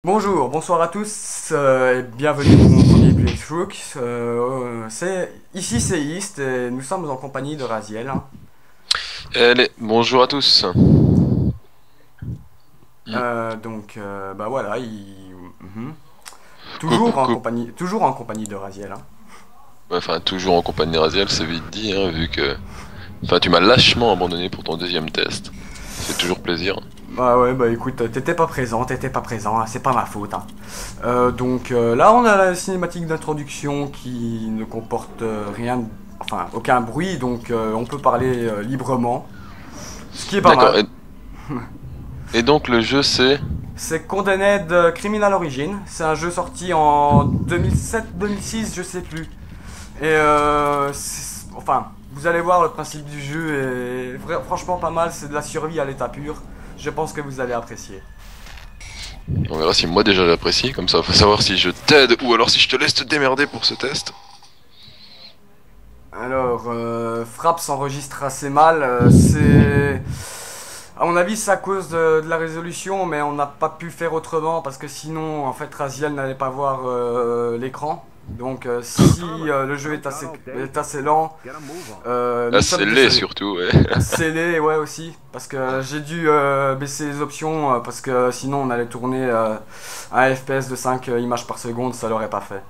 Bonjour, bonsoir à tous et bienvenue pour mon premier playthrough. Ici c'est East et nous sommes en compagnie de Raziel, hein. Allez, bonjour à tous. Hmm. Bah voilà, Coucou, coucou. toujours en compagnie de Raziel, hein. Enfin, toujours en compagnie de Raziel, c'est vite dit, hein, vu que... Enfin, tu m'as lâchement abandonné pour ton deuxième test. Ça fait toujours plaisir. Bah ouais, bah écoute, t'étais pas présent, hein, c'est pas ma faute, hein. Là on a la cinématique d'introduction qui ne comporte enfin aucun bruit, on peut parler librement, ce qui est pas D'accord, mal. et donc le jeu c'est... C'est Condemned Criminal Origin. C'est un jeu sorti en 2007-2006, je sais plus. Enfin, vous allez voir, le principe du jeu est franchement pas mal. C'est de la survie à l'état pur. Je pense que vous allez apprécier. On verra si moi déjà j'apprécie, comme ça faut savoir si je t'aide ou alors si je te laisse te démerder pour ce test. Frappe s'enregistre assez mal. C'est. À mon avis, c'est à cause de la résolution, mais on n'a pas pu faire autrement parce que sinon, en fait, Raziel n'allait pas voir l'écran. Si le jeu est assez lent, nous Ah, sommes c'est laid désolés. surtout, ouais. Assez laid, ouais, aussi. Parce que j'ai dû baisser les options parce que sinon, on allait tourner un FPS de 5 images par seconde, ça l'aurait pas fait.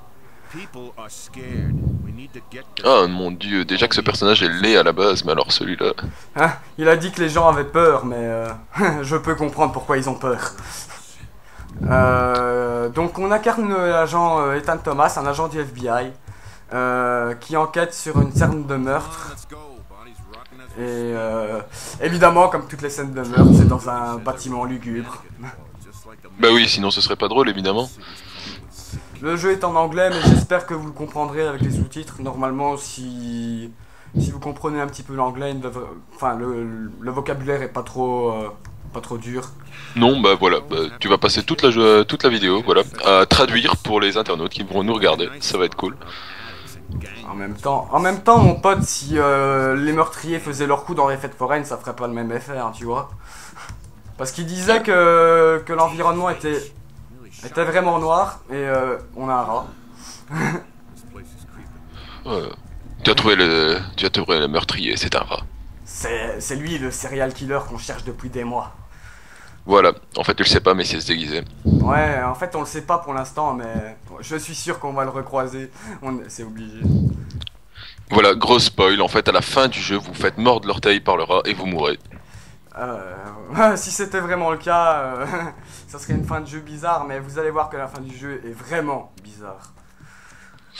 Ah mon dieu, déjà que ce personnage est laid à la base, mais alors celui-là... Hein, il a dit que les gens avaient peur, mais je peux comprendre pourquoi ils ont peur. Donc on incarne l'agent Ethan Thomas, un agent du FBI, qui enquête sur une scène de meurtre. Évidemment, comme toutes les scènes de meurtre, c'est dans un bâtiment lugubre. Bah oui, sinon ce serait pas drôle évidemment. Le jeu est en anglais, mais j'espère que vous le comprendrez avec les sous-titres. Normalement, si vous comprenez un petit peu l'anglais, enfin, le vocabulaire est pas trop dur. Non, bah voilà, bah, tu vas passer toute la vidéo, voilà, à traduire pour les internautes qui pourront nous regarder, ça va être cool. En même temps, mon pote, si les meurtriers faisaient leur coup dans les fêtes foraines, ça ferait pas le même effet, hein, tu vois. Parce qu'il disait que l'environnement était vraiment noir et on a un rat. Euh, tu as trouvé le meurtrier, c'est un rat. C'est lui le serial killer qu'on cherche depuis des mois. Voilà, en fait tu le sais pas mais c'est se déguiser. Ouais, en fait on le sait pas pour l'instant, mais je suis sûr qu'on va le recroiser. C'est obligé. Voilà, gros spoil, en fait à la fin du jeu vous faites mordre l'orteil par le rat et vous mourrez. Si c'était vraiment le cas, ça serait une fin de jeu bizarre, mais vous allez voir que la fin du jeu est vraiment bizarre.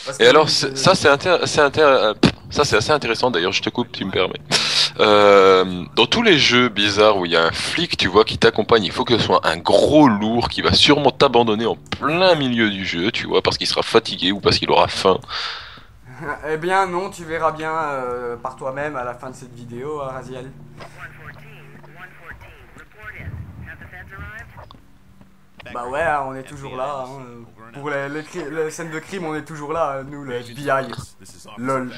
Parce Et que alors vous, ça c'est assez intéressant d'ailleurs, je te coupe, tu me permets. Dans tous les jeux bizarres où il y a un flic, tu vois, qui t'accompagne, il faut que ce soit un gros lourd qui va sûrement t'abandonner en plein milieu du jeu, tu vois, parce qu'il sera fatigué ou parce qu'il aura faim. eh bien non, tu verras bien par toi-même à la fin de cette vidéo, Raziel. Bah ouais, hein, on est toujours là, hein. Pour les scènes de crime, on est toujours là, nous, le FBI. LOL.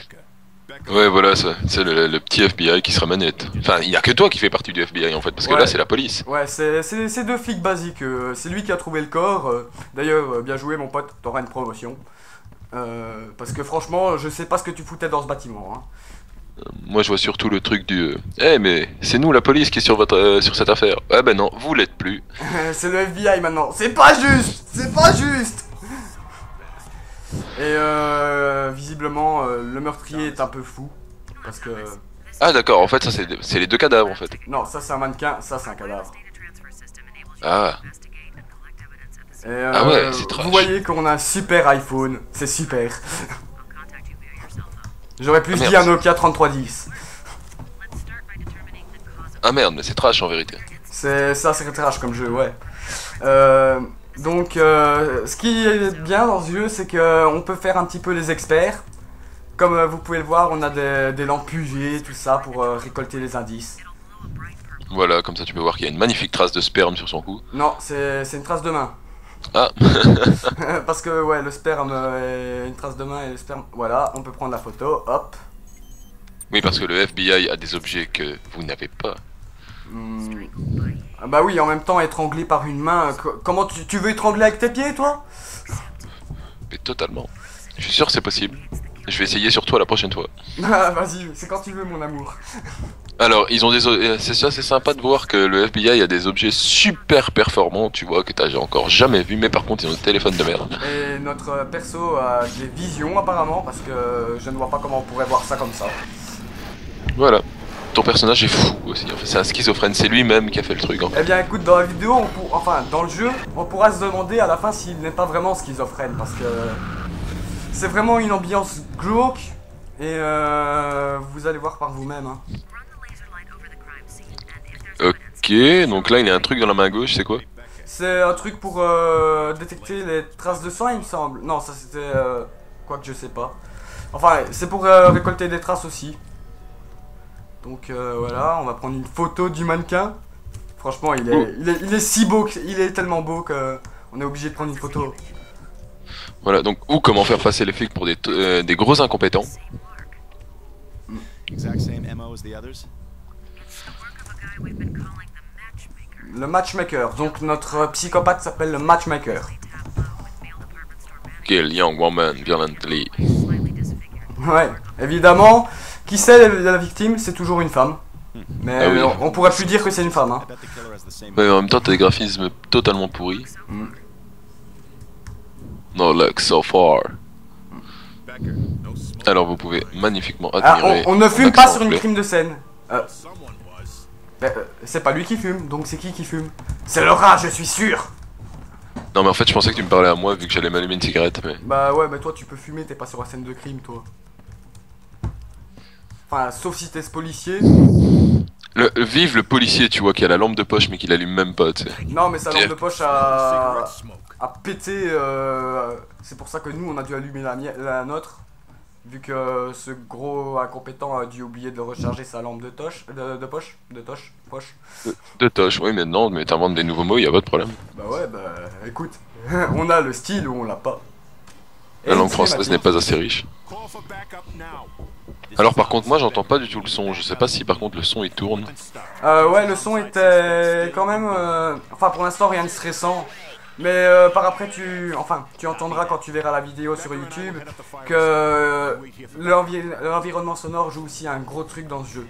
Ouais, voilà, ça, c'est le petit FBI qui sera manette. Enfin, il y a que toi qui fais partie du FBI en fait, parce que là Ouais, c'est la police. ouais, c'est deux flics basiques. C'est lui qui a trouvé le corps. D'ailleurs, bien joué, mon pote, t'auras une promotion. Parce que franchement, je sais pas ce que tu foutais dans ce bâtiment, hein. Moi je vois surtout le truc du... Eh mais c'est nous la police qui est sur sur cette affaire. Ah ben non, vous l'êtes plus. C'est le FBI maintenant. C'est pas juste. C'est pas juste. Visiblement, le meurtrier est un peu fou. Parce que... Ah d'accord, en fait ça c'est les deux cadavres en fait. Non, ça c'est un mannequin, ça c'est un cadavre. Ah, ah ouais, c'est Vous trash. voyez qu'on a un super iPhone. C'est super. J'aurais Ah plus dit merde, un Nokia 3310. ah merde, mais c'est trash en vérité. C'est trash comme jeu, ouais. Ce qui est bien dans ce jeu, c'est qu'on peut faire un petit peu les experts. Comme vous pouvez le voir, on a des lampes UV, tout ça, pour récolter les indices. Voilà, comme ça tu peux voir qu'il y a une magnifique trace de sperme sur son cou. Non, c'est une trace de main. Ah, Parce que, ouais, le sperme est une trace de main et le sperme... Voilà, on peut prendre la photo, hop. oui parce que le FBI a des objets que vous n'avez pas. Hmm, Ah bah oui, en même temps, étranglé par une main. Comment tu veux étrangler avec tes pieds, toi? Mais totalement. Je suis sûr que c'est possible. Je vais essayer sur toi la prochaine fois. Ah, vas-y, c'est quand tu veux, mon amour. Alors, ils ont c'est ça, c'est sympa de voir que le FBI a des objets super performants, tu vois, que t'as encore jamais vu, mais par contre, ils ont des téléphones de merde. Et notre perso a des visions, apparemment, parce que je ne vois pas comment on pourrait voir ça comme ça. Voilà. Ton personnage est fou aussi, en fait, c'est un schizophrène, c'est lui-même qui a fait le truc. En fait. Eh bien, écoute, dans la vidéo, enfin, dans le jeu, on pourra se demander à la fin s'il n'est pas vraiment schizophrène, parce que c'est vraiment une ambiance glauque, et vous allez voir par vous-même. Hein. Ok, donc là, il y a un truc dans la main gauche, c'est quoi? C'est un truc pour détecter les traces de sang, il me semble. Non, ça c'était... quoi que je sais pas. Enfin, c'est pour récolter des traces aussi. Donc voilà, on va prendre une photo du mannequin. Franchement, il est si beau, il est tellement beau que on est obligé de prendre une photo. Voilà, donc, ou comment faire passer les flics pour des gros incompétents. Le matchmaker, donc notre psychopathe s'appelle le matchmaker. Kill young woman violently. Ouais, évidemment, qui c'est la victime, c'est toujours une femme. Mais Ah oui. on pourrait plus dire que c'est une femme. Hein. Mais en même temps, t'as des graphismes totalement pourris. No luck so far. Alors vous pouvez magnifiquement Ah, admirer. on ne fume pas l'accent sur une anglais. crime de scène. C'est pas lui qui fume, donc c'est qui fume? C'est le rat, je suis sûr. Non mais en fait je pensais que tu me parlais à moi vu que j'allais m'allumer une cigarette mais... Bah ouais, mais toi tu peux fumer, t'es pas sur la scène de crime, toi. Enfin, sauf si t'es ce policier. Vive le policier tu vois qui a la lampe de poche mais qui l'allume même pas tu sais. Non, mais sa lampe de poche a pété. C'est pour ça que nous on a dû allumer la nôtre. Vu que ce gros incompétent a dû oublier de recharger sa lampe de poche. De toche, oui mais non, mais t'inventes des nouveaux mots, y a pas de problème. Bah ouais, bah écoute, on a le style ou on l'a pas. Et La langue une française n'est cinématique. pas assez riche. Alors par contre moi j'entends pas du tout le son, je sais pas si par contre le son il tourne. Ouais, le son était quand même... Enfin, pour l'instant, rien de stressant. Mais par après, tu entendras quand tu verras la vidéo sur YouTube que l'environnement sonore joue aussi un gros truc dans ce jeu.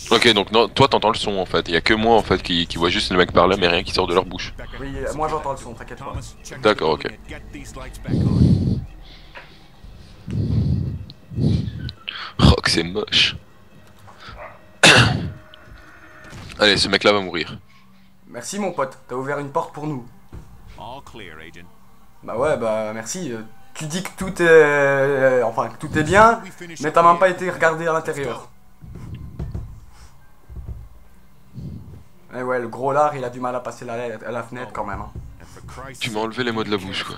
Ok donc non, toi t'entends le son en fait, y a que moi en fait qui vois juste les mecs parler mais rien qui sort de leur bouche. Oui, moi j'entends le son, t'inquiète pas. D'accord, ok. Oh que c'est moche. Allez ce mec là va mourir. Merci mon pote, t'as ouvert une porte pour nous. Bah ouais, bah merci. Tu dis que tout est... enfin, que tout est bien, mais t'as même pas été regardé à l'intérieur. Et ouais, le gros lard, il a du mal à passer la fenêtre quand même. Hein. Tu m'as enlevé les mots de la bouche quoi.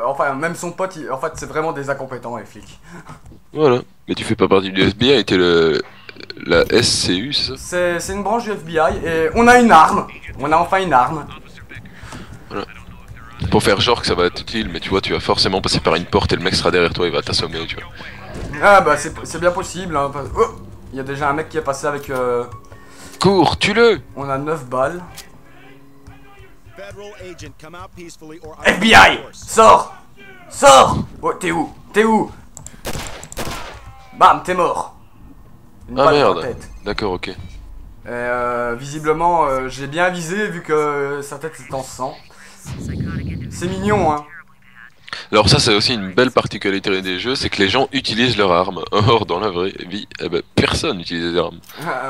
Enfin, même son pote, en fait, c'est vraiment des incompétents, les flics. Voilà. Mais tu fais pas partie du FBI, t'es la SCU, c'est ça? C'est une branche du FBI et on a une arme. On a enfin une arme. Voilà. Pour faire genre que ça va être utile, mais tu vois, tu vas forcément passer par une porte et le mec sera derrière toi, il va t'assommer, tu vois. Ah bah c'est bien possible. Hein, oh, il y a déjà un mec qui est passé avec... Cours, tue-le! On a 9 balles. FBI! Sors! Sors! Oh, t'es où? T'es où? Bam, t'es mort. Une Ah balle dans la merde. tête. D'accord, ok. Et visiblement, j'ai bien visé vu que sa tête est en sang. C'est mignon, hein. Alors ça c'est aussi une belle particularité des jeux, c'est que les gens utilisent leurs armes. Or dans la vraie vie, eh ben, personne n'utilise des armes.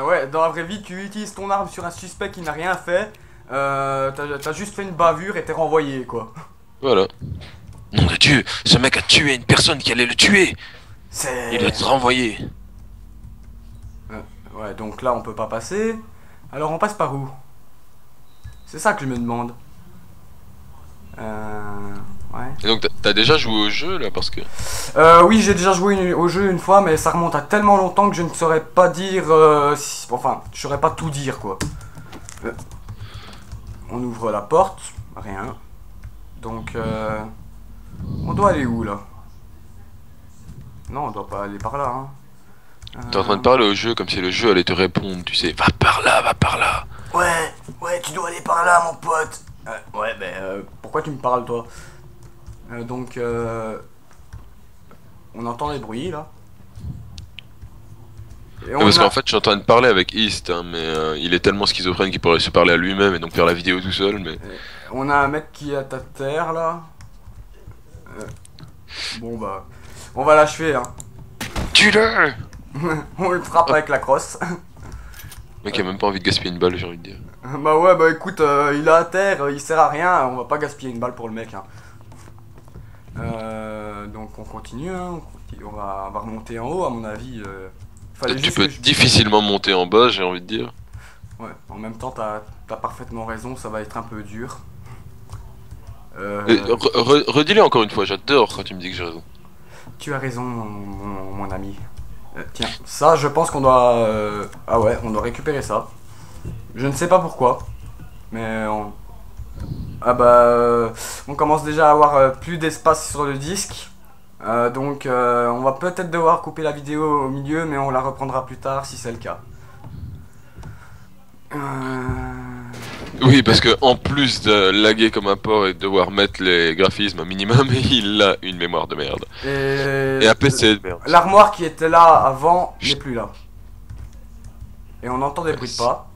Ouais, dans la vraie vie, tu utilises ton arme sur un suspect qui n'a rien fait. T'as juste fait une bavure et t'es renvoyé, quoi. Voilà. Nom de Dieu, ce mec a tué une personne qui allait le tuer. C'est... Il doit être renvoyé. Ouais, donc là on peut pas passer. Alors on passe par où? C'est ça que je me demande. Ouais. Et donc t'as déjà joué au jeu là parce que... Oui, j'ai déjà joué au jeu une fois, mais ça remonte à tellement longtemps que je ne saurais pas dire... Enfin, je saurais pas tout dire, quoi. On ouvre la porte, rien. Donc, on doit aller où, là? Non, on doit pas aller par là, hein. T'es en train de parler au jeu comme si le jeu allait te répondre, tu sais. Va par là, va par là. Ouais, tu dois aller par là, mon pote. Ouais, pourquoi tu me parles, toi? Donc, on entend les bruits, là. Et Parce on qu'en a... fait, je suis en train de parler avec East, hein, mais il est tellement schizophrène qu'il pourrait se parler à lui-même et donc faire la vidéo tout seul, mais... On a un mec qui est à ta terre, là. Bon, bah... On va l'achever, hein. Tue-le! On le frappe avec la crosse. Le mec a même pas envie de gaspiller une balle, j'ai envie de dire. Bah ouais, bah écoute, il est à terre, il sert à rien, on va pas gaspiller une balle pour le mec, hein. Donc on continue, hein. On va remonter en haut, à mon avis. Fallait Tu juste peux que je... difficilement monter en bas, j'ai envie de dire. Ouais, en même temps, t'as parfaitement raison, ça va être un peu dur. Redis-le encore une fois, j'adore quand tu me dis que j'ai raison. Tu as raison, mon ami. Tiens, ça, je pense qu'on doit... Ah ouais, on doit récupérer ça. Je ne sais pas pourquoi, mais on... Ah bah... on commence déjà à avoir plus d'espace sur le disque. Donc on va peut-être devoir couper la vidéo au milieu, mais on la reprendra plus tard si c'est le cas. Oui, parce que en plus de laguer comme un porc et de devoir mettre les graphismes un minimum, il a une mémoire de merde. Et un PC de merde. L'armoire qui était là avant n'est plus là. Et on entend des bruits de pas.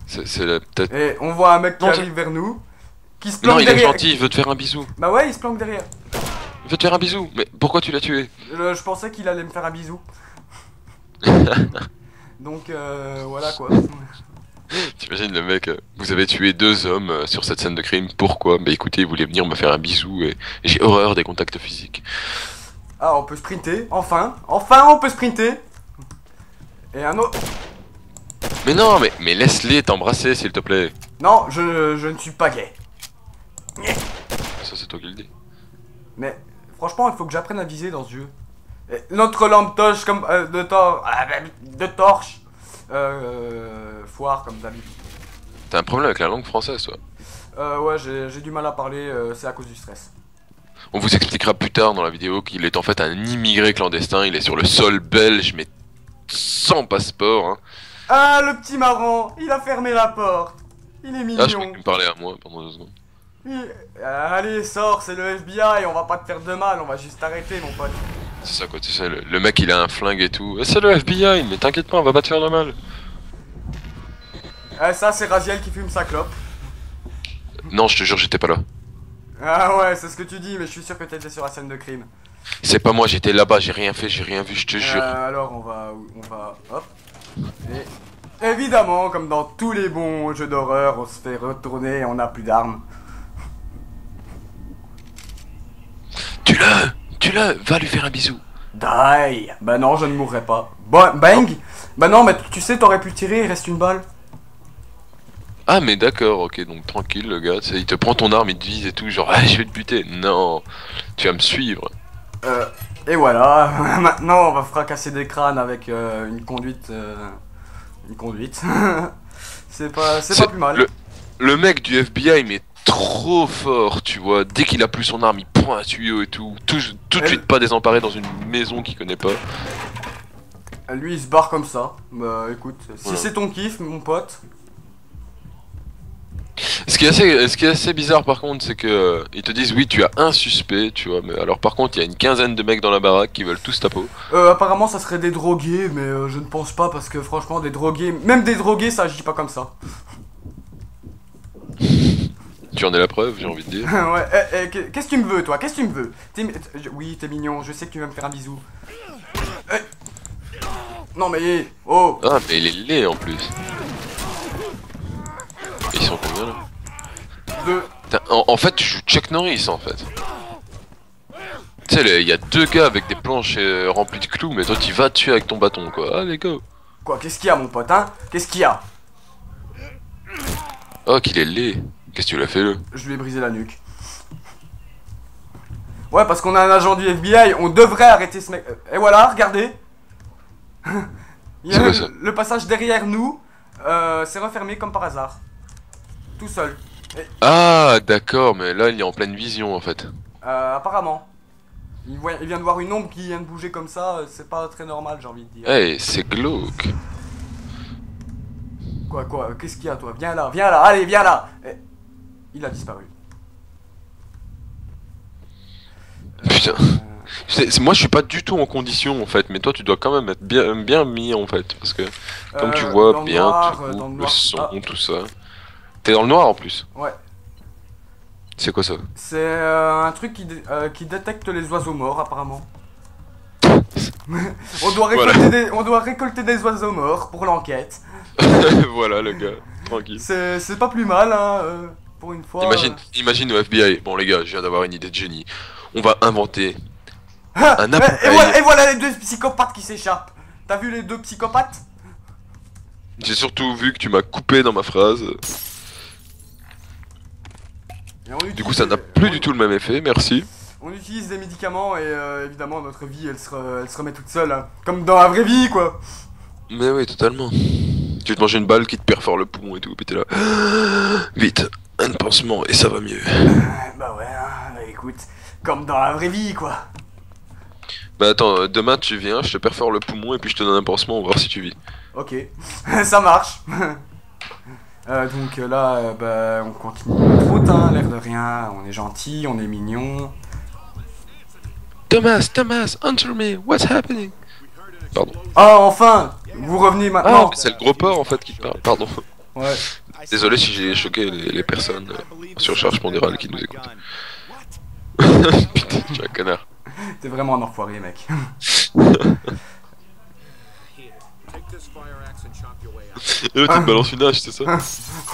C'est peut-être... Et on voit un mec qui Non, arrive vers nous. Qui se Non, planque il est derrière. gentil, il veut te faire un bisou. Bah ouais, il se planque derrière. Il veut te faire un bisou. Mais pourquoi tu l'as tué? Je pensais qu'il allait me faire un bisou. Donc voilà quoi. T'imagines le mec, vous avez tué 2 hommes sur cette scène de crime, pourquoi? Bah écoutez, il voulait venir me faire un bisou et j'ai horreur des contacts physiques. Ah, on peut sprinter, enfin on peut sprinter. Et un autre... Mais non, mais laisse-les t'embrasser s'il te plaît. Non, je ne suis pas gay. Ça c'est toi qui le dis. Mais franchement, il faut que j'apprenne à viser dans ce jeu. Et notre lampe torche comme... de torche. Foire comme d'habitude. T'as un problème avec la langue française toi. Ouais, j'ai du mal à parler, c'est à cause du stress. On vous expliquera plus tard dans la vidéo qu'il est en fait un immigré clandestin, il est sur le sol belge mais sans passeport hein. Ah, le petit marron, il a fermé la porte. Il est mignon. Ah je crois que tu me parlais à moi pendant 2 secondes. Allez, sors, c'est le FBI, on va pas te faire de mal, on va juste t'arrêter, mon pote. C'est ça quoi, tu sais, le mec il a un flingue et tout. C'est le FBI, mais t'inquiète pas, on va pas te faire de mal. Ça, c'est Raziel qui fume sa clope. Non, je te jure, j'étais pas là. Ah ouais, c'est ce que tu dis, mais je suis sûr que t'étais sur la scène de crime. C'est pas moi, j'étais là-bas, j'ai rien fait, j'ai rien vu, je te jure. Alors, on va... Hop. Et évidemment, comme dans tous les bons jeux d'horreur, on se fait retourner et on n'a plus d'armes. Tu-le, va lui faire un bisou. Die. Bah non, je ne mourrai pas. Bang. Bah non, mais tu sais, t'aurais pu tirer, il reste une balle. Ah mais d'accord, ok, donc tranquille le gars, tu sais, il te prend ton arme, il te vise et tout, genre ah, je vais te buter. Non, tu vas me suivre. Et voilà, maintenant on va fracasser des crânes avec une conduite. Une conduite. c'est pas plus mal. Le mec du FBI mais trop fort, tu vois, dès qu'il a plus son arme, il prend un tuyau et tout de suite pas désemparé dans une maison qu'il connaît pas. Lui il se barre comme ça. Bah écoute, si Voilà. c'est ton kiff, mon pote. Ce qui est assez bizarre par contre, c'est que ils te disent oui tu as un suspect, tu vois, mais alors par contre il y a une quinzaine de mecs dans la baraque qui veulent tous ta peau. Apparemment ça serait des drogués, mais je ne pense pas parce que franchement des drogués, même des drogués ça agit pas comme ça. Tu en es la preuve, j'ai envie de dire. Ouais, qu'est-ce que tu me veux toi? Qu'est-ce que tu me veux? Oui, t'es mignon, je sais que tu vas me faire un bisou. Non mais oh. Ah mais il est laid en plus. Ils sont combien là? En fait tu joues Chuck Norris en fait. Tu sais, il y a 2 gars avec des planches remplies de clous, mais toi tu vas tuer avec ton bâton quoi. Allez go. Quoi, qu'est-ce qu'il y a mon pote, hein? Qu'est-ce qu'il y a? Oh qu'il est laid. Qu'est-ce que tu l'as fait là? Je lui ai brisé la nuque. Ouais, parce qu'on a un agent du FBI, on devrait arrêter ce mec. Et voilà, regardez. Il y a le passage derrière nous, c'est refermé comme par hasard. Tout seul. Ah d'accord, mais là il est en pleine vision en fait. Apparemment. il vient de voir une ombre qui vient de bouger comme ça, c'est pas très normal, j'ai envie de dire. Hey, c'est glauque. Quoi, qu'est-ce qu'il y a toi? Viens là, allez, viens là. Il a disparu. Putain. Moi je suis pas du tout en condition en fait, mais toi tu dois quand même être bien mis en fait, parce que comme tu vois dans le bien noir, tout, dans le le noir. son, Ah. tout ça. T'es dans le noir en plus. Ouais. C'est quoi ça? C'est un truc qui détecte les oiseaux morts apparemment. On doit récolter des oiseaux morts pour l'enquête. Voilà le gars, tranquille. C'est pas plus mal hein, pour une fois. Imagine au FBI. Bon les gars, je viens d'avoir une idée de génie. On va inventer Ah, un appareil. et voilà les deux psychopathes qui s'échappent. T'as vu les deux psychopathes? J'ai surtout vu que tu m'as coupé dans ma phrase. Du coup ça n'a plus du tout le même effet, merci. On utilise des médicaments et évidemment notre vie elle se remet toute seule. Hein. Comme dans la vraie vie quoi. Mais oui, totalement. Tu veux te manger une balle qui te perfore le poumon et tout, puis t'es là. Vite, un pansement et ça va mieux. Bah ouais, hein, bah écoute, comme dans la vraie vie quoi. Bah attends, demain tu viens, je te perfore le poumon et puis je te donne un pansement, on va voir si tu vis. Ok, ça marche. Donc là, bah, on continue notre route, hein, l'air de rien, on est gentil, on est mignon. Thomas, answer me, what's happening? Pardon. Ah enfin, vous revenez maintenant. Ah, c'est le gros porc en fait qui te parle, pardon. Ouais. Désolé si j'ai choqué les personnes sur charge pondérale qui nous écoutent. Putain, tu es un connard. T'es vraiment un enfoiré mec. Et là tu te balances une hache, c'est ça?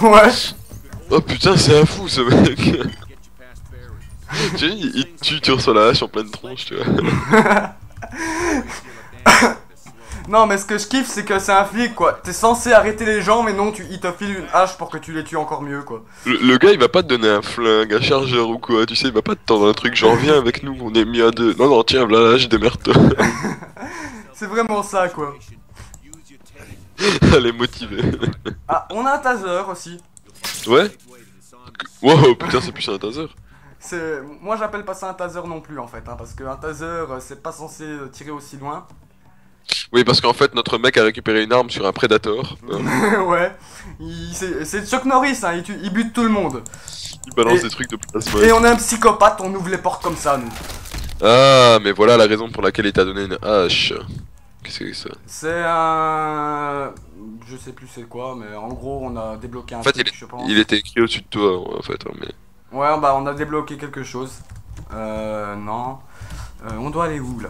Ouais. Oh putain, c'est un fou ce mec. Tu sais, il te tue, tu reçois la hache en pleine tronche, tu vois. Non mais ce que je kiffe c'est que c'est un flic quoi. T'es censé arrêter les gens mais non, il te file une hache pour que tu les tues encore mieux quoi. Le gars il va pas te donner un flingue, un chargeur ou quoi, tu sais, il va pas te tendre un truc genre viens avec nous, on est mis à deux. Non, tiens, voilà la hache, démerde-toi. C'est vraiment ça quoi. Elle est motivée. Ah, on a un taser aussi. Ouais. Wow, putain, c'est plus un taser. Moi j'appelle pas ça un taser non plus en fait, hein, parce qu'un taser c'est pas censé tirer aussi loin. Oui, parce qu'en fait, notre mec a récupéré une arme sur un Predator. Ouais, c'est Chuck Norris, hein, il bute tout le monde. Il balance des trucs de plasma. Et on est un psychopathe, on ouvre les portes comme ça, nous. Ah, mais voilà la raison pour laquelle il t'a donné une hache. Qu'est-ce que c'est ça? C'est un... Je sais plus c'est quoi, mais en gros on a débloqué un truc, truc, je pense. Il était écrit au-dessus de toi, en fait, hein, mais... Ouais, bah on a débloqué quelque chose. Non. On doit aller où, là?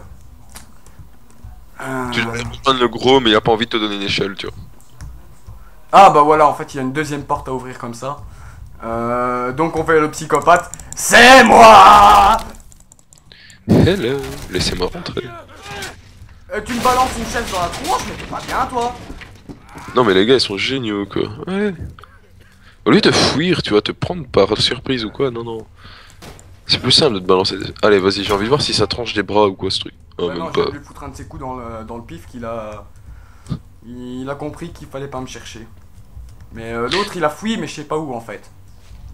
Tu dois prendre le gros, mais il a pas envie de te donner une échelle, tu vois. Ah bah voilà, en fait il y a une deuxième porte à ouvrir comme ça. Donc on fait le psychopathe. C'est moi! Hello, laissez-moi rentrer. Tu me balances une chaise dans la tronche, mais t'es pas bien toi? Non mais les gars ils sont géniaux quoi. Ouais. Au lieu de fuir, tu vas te prendre par surprise ou quoi, non. C'est plus simple de te balancer. Allez vas-y, j'ai envie de voir si ça tranche des bras ou quoi ce truc. Oh, Ouais, même non, pas. j'ai voulu foutre un de ses coups dans le pif qu'il a... Il a compris qu'il fallait pas me chercher. Mais l'autre il a fouillé mais je sais pas où en fait.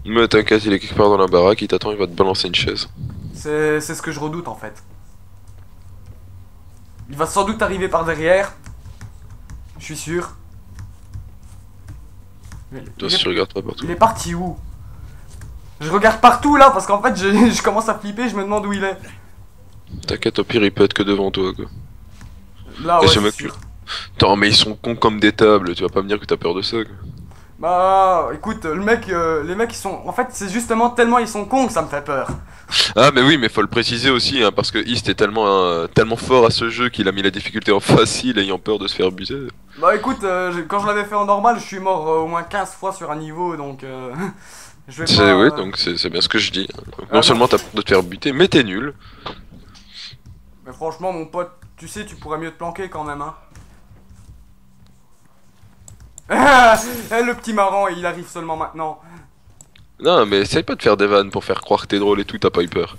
Mais t'inquiète, il est quelque part dans la baraque, il t'attend, il va te balancer une chaise. C'est ce que je redoute en fait. Il va sans doute arriver par derrière. Je suis sûr. Toi si tu regardes pas partout. Il est parti où? Je regarde partout là parce qu'en fait je commence à flipper, je me demande où il est. T'inquiète, au pire il peut être que devant toi quoi. Là Et ouais, ce c'est mec... sûr. Attends mais ils sont cons comme des tables, tu vas pas me dire que t'as peur de ça quoi. Bah écoute, les mecs ils sont... En fait c'est justement tellement ils sont cons que ça me fait peur. Ah mais oui, mais faut le préciser aussi, hein, parce que East est tellement fort à ce jeu qu'il a mis la difficulté en facile ayant peur de se faire buter. Bah écoute, quand je l'avais fait en normal, je suis mort au moins 15 fois sur un niveau, donc je vais pas... Oui, donc c'est bien ce que je dis. Donc, non seulement t'as peur de te faire buter, mais t'es nul. Mais franchement mon pote, tu sais, tu pourrais mieux te planquer quand même, hein. Le petit marrant, il arrive seulement maintenant. Non, mais essaye pas de faire des vannes pour faire croire que t'es drôle et tout, t'as pas eu peur.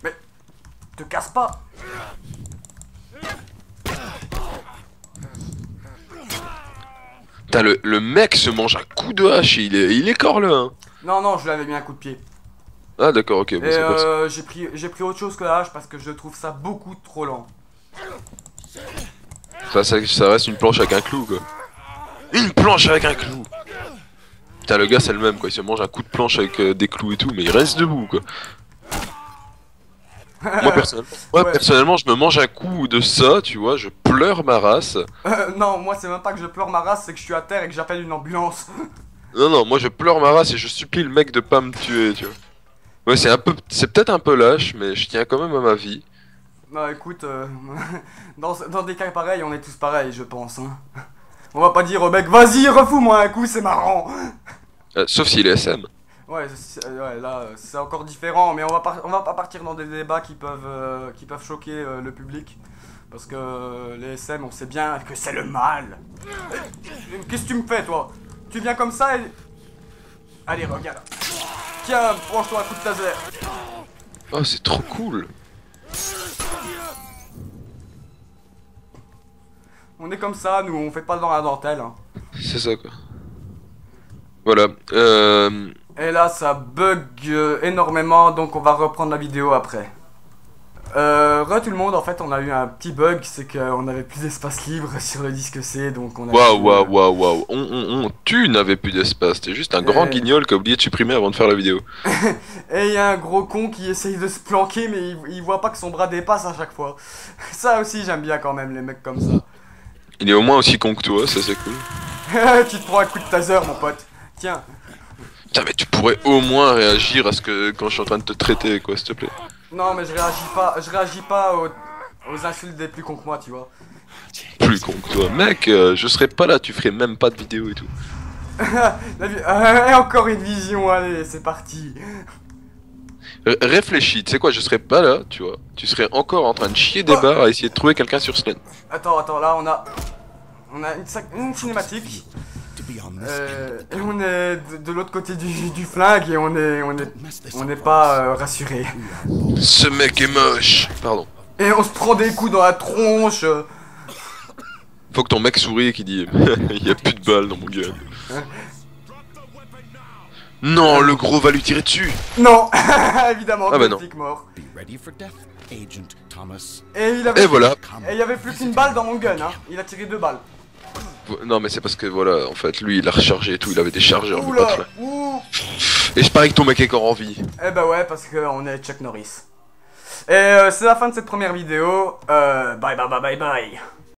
Mais, te casse pas. Putain, le mec se mange un coup de hache et il est corps là, hein. Non, je lui avais mis un coup de pied. Ah d'accord, ok, bon, Et c'est pas ça. j'ai pris autre chose que la hache parce que je trouve ça beaucoup trop lent. Ça reste une planche avec un clou, quoi. Une planche avec un clou! Putain, le gars, c'est le même, quoi. Il se mange un coup de planche avec des clous et tout, mais il reste debout, quoi. Ouais. Personnellement, je me mange un coup de ça, tu vois, je pleure ma race. Non, moi c'est même pas que je pleure ma race, c'est que je suis à terre et que j'appelle une ambulance. Non, non, moi je pleure ma race et je supplie le mec de pas me tuer, tu vois. Ouais, c'est peut-être un peu lâche, mais je tiens quand même à ma vie. Bah écoute, dans des cas pareils, on est tous pareils, je pense. Hein. On va pas dire au mec, vas-y, refous-moi un coup, c'est marrant. Sauf s'il est SM. Ouais, ouais, là, c'est encore différent, mais on va pas partir dans des débats qui peuvent choquer le public. Parce que les SM, on sait bien que c'est le mal. Qu'est-ce que tu me fais, toi? Tu viens comme ça et... Allez, regarde. Tiens, branche-toi un coup de taser. Oh, c'est trop cool. On est comme ça, nous, on fait pas dans la dentelle. Hein. C'est ça, quoi. Voilà. Et là, ça bug énormément, donc on va reprendre la vidéo après. Tout le monde, en fait, on a eu un petit bug, c'est qu'on avait plus d'espace libre sur le disque C, donc on a... Waouh. Tu n'avais plus d'espace. T'es juste un grand Et- guignol qui a oublié de supprimer avant de faire la vidéo. Et il y a un gros con qui essaye de se planquer, mais il voit pas que son bras dépasse à chaque fois. Ça aussi, j'aime bien quand même, les mecs comme ça. Il est au moins aussi con que toi, ça c'est cool. Tu te prends un coup de taser, mon pote. Tiens. Putain, mais tu pourrais au moins réagir à ce que quand je suis en train de te traiter, quoi, s'il te plaît. Non, mais je réagis pas aux insultes des plus cons que moi, tu vois. Plus con que toi. Mec, je serais pas là, tu ferais même pas de vidéo et tout. Et encore une vision, allez, c'est parti. Réfléchis, tu sais quoi, je serais pas là, tu vois. Tu serais encore en train de chier des barres à essayer de trouver quelqu'un sur Slen. Attends, là on a une cinématique. Et on est de l'autre côté du flingue et on n'est pas rassuré. Ce mec est moche. Pardon. Et on se prend des coups dans la tronche. Faut que ton mec sourie et qu'il dit il y a plus de balles dans mon gun. Non, le gros va lui tirer dessus. Non, évidemment, Ah bah deux non. flics morts. Be ready for death, Agent Thomas. Et voilà. Et il y avait plus qu'une balle dans mon gun, hein. Il a tiré 2 balles. Non mais c'est parce que voilà, en fait, lui il a rechargé et tout, il avait des chargeurs, mais pas de Oula, flingue. ouh. Et je parie que ton mec est encore en vie. Eh bah ouais, parce qu'on est Chuck Norris. Et c'est la fin de cette première vidéo. Bye bye bye bye bye.